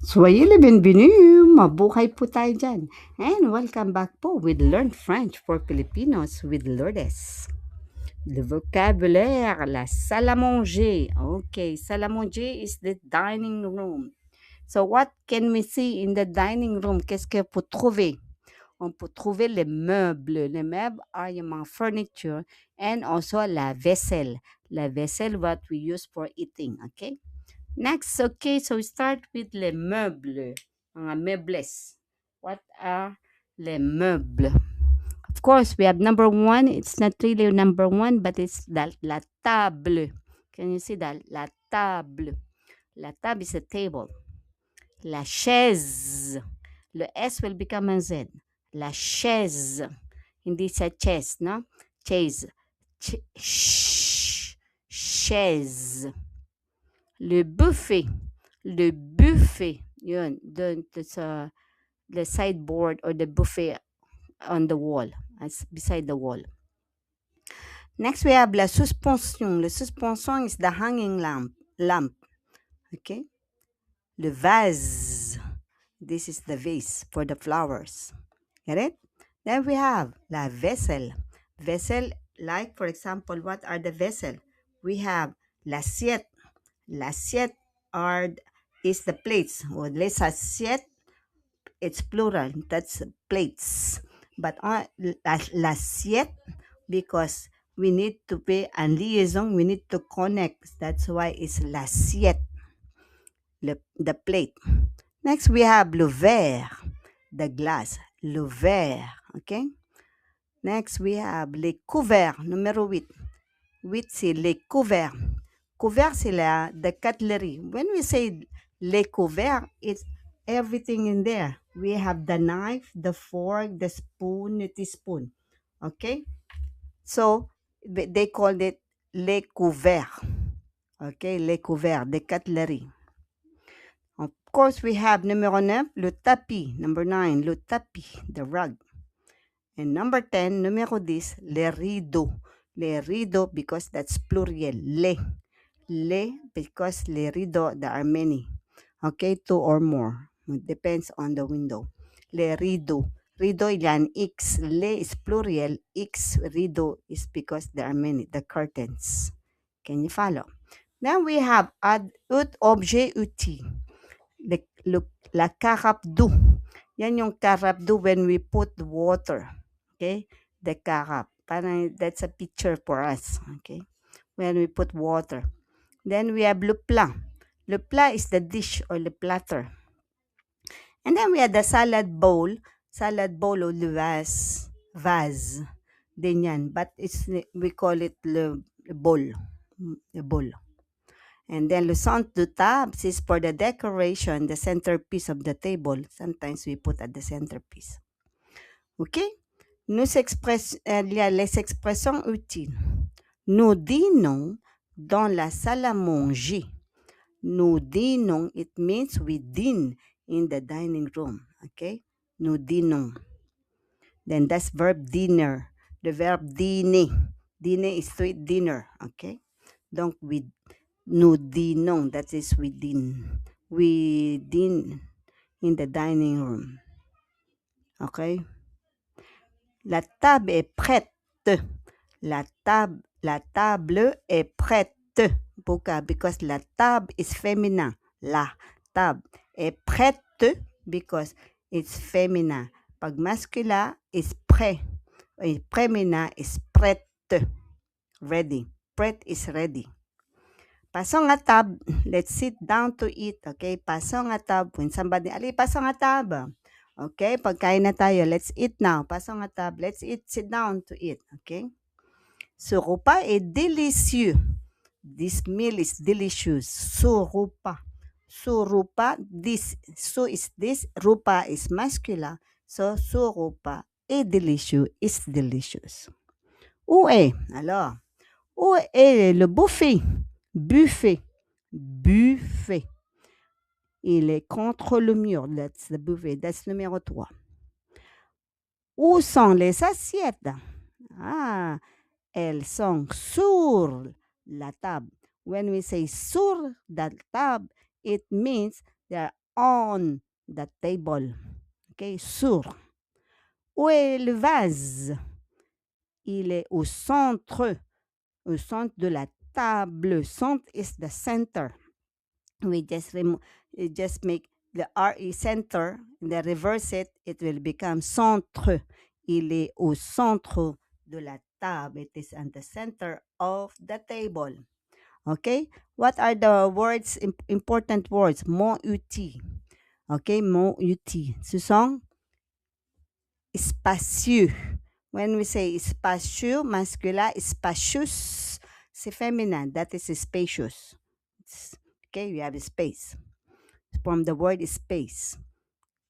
Soyez les bienvenus! Mabuhay po tayo dyan. And welcome back po with Learn French for Filipinos with Lourdes. Le vocabulaire, la salle à manger. Okay, salle à manger is the dining room. So what can we see in the dining room? Qu'est-ce qu'on peut trouver? On peut trouver les meubles. Les meubles are your furniture and also la vaisselle. La vaisselle, what we use for eating, okay? Next, okay, so we start with les meubles, mga meubles. What are les meubles? Of course, we have number one. It's not really number one, but it's la table. Can you see that? La table. La table is a table. La chaise. Le S will become a Z. La chaise. Hindi sa chest, no? Chaise. Chaise. Le buffet. Le buffet. Yun. The sideboard or the buffet on the wall. As beside the wall. Next, we have la suspension. La suspension is the hanging lamp. Okay? Le vase. This is the vase for the flowers. Get it? Then we have la vaisselle. Vaisselle, like for example, what are the vessel? We have l'assiette. L'assiette is the plates. Or les assiettes, it's plural. That's plates. But l'assiette, because we need to pay a liaison, we need to connect. That's why it's l'assiette, the plate. Next, we have le verre, the glass. Le verre, okay? Next, we have les couverts, numéro 8. 8, c'est les couverts. Couverts, c'est the cutlery. When we say les couverts, it's everything in there. We have the knife, the fork, the spoon, the teaspoon. Okay? So, they called it les couverts. Okay? Les couverts, the cutlery. Of course, we have numéro 9, le tapis. Number 9, le tapis, the rug. And number 10, numéro 10, les rideaux. Les rideaux, because that's plural. Les, because les rideaux, there are many. Okay, 2 or more. It depends on the window. Les rideaux. Rideau, yan, X. Les is plural. X, rideau, is because there are many. The curtains. Can you follow? Then we have objet, outil. La carafe d'eau. Yan yung carafe d'eau when we put water. Okay? The carafe. Parang that's a picture for us. Okay? When we put water. Then we have le plat. Le plat is the dish or the platter. And then we have the salad bowl. Salad bowl or le vase. Vase. Din yan. But we call it le bowl. The bowl. And then le centre de table is for the decoration, the centerpiece of the table. Sometimes we put at the centerpiece. Okay? Il y a les expressions utiles. Nous dînons dans la salle à manger. Nous dînons, it means we dine in the dining room. Okay? Nous dînons. Then that's verb dinner. The verb dîner. Dîner is to eat dinner. Okay? Donc, nous dînons, that is we dine. We dine in the dining room. Okay? La table est prête. La table est prête. Because la table is feminine. La table est prête because it's feminine. Pag masculine is prêt. Féminin is prête. Ready. Prête is ready. Passons à table. Let's sit down to eat. Okay? Passons à table. When somebody, passons à table. Okay? Pagkain na tayo. Let's eat now. Passons à table. Let's eat. Sit down to eat. Okay? Ce repas est délicieux. This meal is delicious. Ce repas. Ce repas. This. So is this. Repas is masculine. So, ce repas est délicieux. Is delicious. Où est? Alors, où est le buffet? Buffet. Buffet. Il est contre le mur. That's the buffet. That's numéro 3. Où sont les assiettes? Ah, elles sont sur la table. When we say sur la table, it means they're on the table. OK, sur. Où est le vase? Il est au centre de la table. Centre is the center. We just make the RE center, and then reverse it, it will become centre. Il est au centre de la table. It is on the center of the table. Okay? What are the words, important words? Mon outil. Okay, mon outil. Ce sont spacieux. When we say spacieux, masculin, spacious, c'est féminin. That is spacious. Okay, we have a space. From the word space.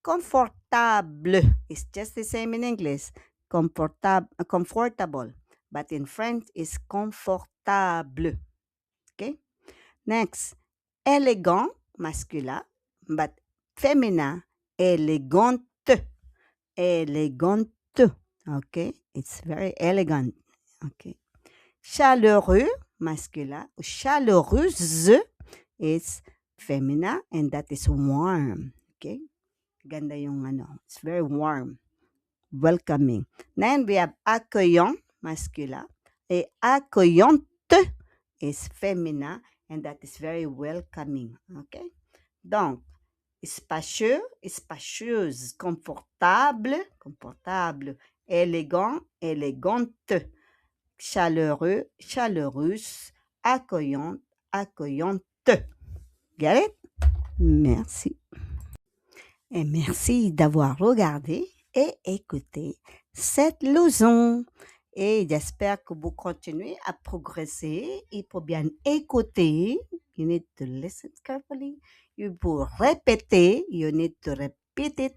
Confortable is just the same in English. Comfortable. But in French is confortable. Okay? Next, élégant, masculin, but féminin, élégante. Élégante. Okay? It's very elegant. Okay? Chaleureux, masculin. Chaleureuse is feminine, and that is warm. Okay? Ganda yung ano. It's very warm. Welcoming. Then we have accueillant, masculin. Et accueillante is feminine, and that is very welcoming. Okay? Donc, spacieux, spacieuse, confortable, confortable, élégant, élégante, chaleureux, chaleureuse, accueillante, accueillante. Get it? Merci. Et merci d'avoir regardé et écouté cette leçon. Et j'espère que vous continuez à progresser et pour bien écouter. You need to listen carefully. You pour répéter. You need to repeat it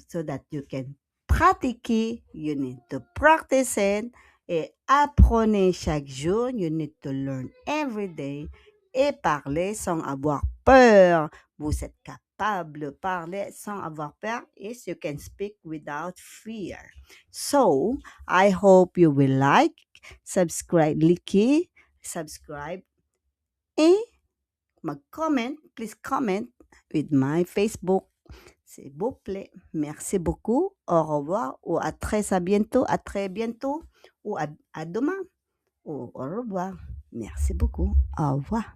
so that you can pratiquer. You need to practice it. Et apprenez chaque jour. You need to learn every day. Et parler sans avoir peur. Vous êtes capable de parler sans avoir peur. Yes, you can speak without fear. So, I hope you will like, subscribe, cliquez, subscribe, et comment, please comment with my Facebook. S'il vous plaît. Merci beaucoup. Au revoir ou à très bientôt, ou à demain. Au revoir. Merci beaucoup. Au revoir.